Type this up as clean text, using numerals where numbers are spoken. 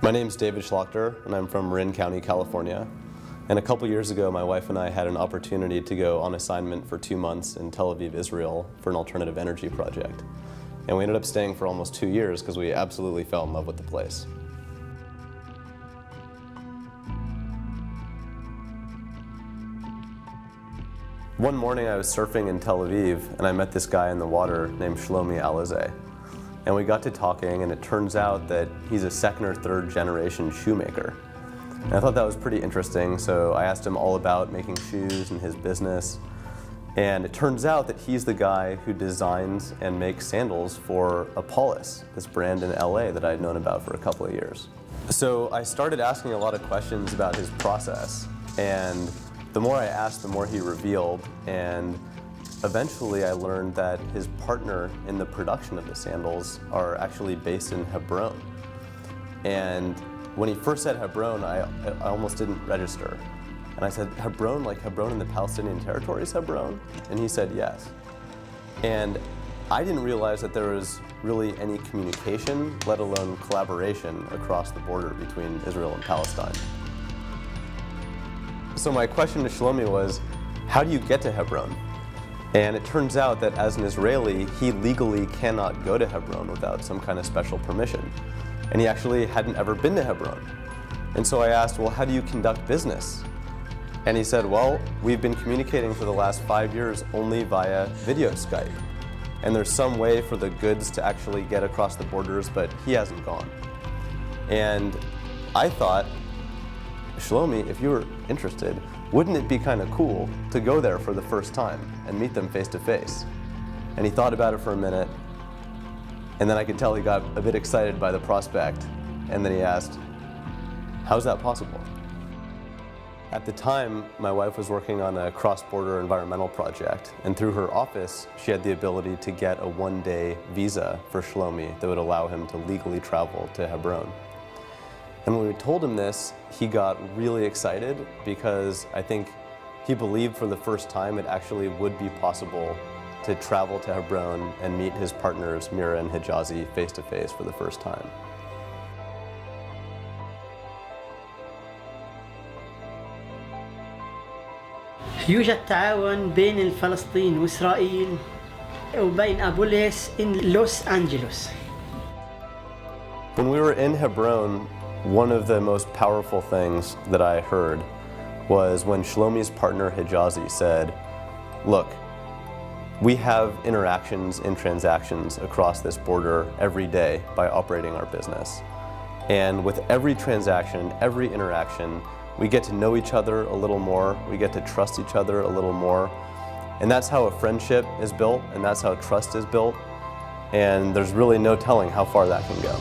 My name's David Schlachter, and I'm from Marin County, California. And a couple years ago, my wife and I had an opportunity to go on assignment for 2 months in Tel Aviv, Israel, for an alternative energy project. And we ended up staying for almost 2 years because we absolutely fell in love with the place. One morning I was surfing in Tel Aviv, and I met this guy in the water named Shlomi Alizeh. And we got to talking, and it turns out that he's a second or third generation shoemaker. And I thought that was pretty interesting, so I asked him all about making shoes and his business. And it turns out that he's the guy who designs and makes sandals for Apollos, this brand in LA that I'd known about for a couple of years. So I started asking a lot of questions about his process, and the more I asked, the more he revealed, and eventually I learned that his partner in the production of the sandals are actually based in Hebron. And when he first said Hebron, I almost didn't register. And I said, Hebron, like Hebron in the Palestinian territories, Hebron? And he said yes. And I didn't realize that there was really any communication, let alone collaboration, across the border between Israel and Palestine. So my question to Shlomi was, how do you get to Hebron? And it turns out that as an Israeli, he legally cannot go to Hebron without some kind of special permission. And he actually hadn't ever been to Hebron. And so I asked, well, how do you conduct business? And he said, well, we've been communicating for the last 5 years only via video Skype. And there's some way for the goods to actually get across the borders, but he hasn't gone. And I thought, Shlomi, if you were interested, wouldn't it be kind of cool to go there for the first time and meet them face to face? And he thought about it for a minute, and then I could tell he got a bit excited by the prospect, and then he asked, how's that possible? At the time, my wife was working on a cross-border environmental project, and through her office, she had the ability to get a one-day visa for Shlomi that would allow him to legally travel to Hebron. And when we told him this, he got really excited because I think he believed for the first time it actually would be possible to travel to Hebron and meet his partners, Mira and Hijazi, face to face for the first time. يوجد تعاون بين الفلسطين وإسرائيل وبين أبوليس in Los Angeles. When we were in Hebron, one of the most powerful things that I heard was when Shlomi's partner Hijazi said, look, we have interactions and transactions across this border every day by operating our business. And with every transaction, every interaction, we get to know each other a little more, we get to trust each other a little more. And that's how a friendship is built, and that's how trust is built. And there's really no telling how far that can go.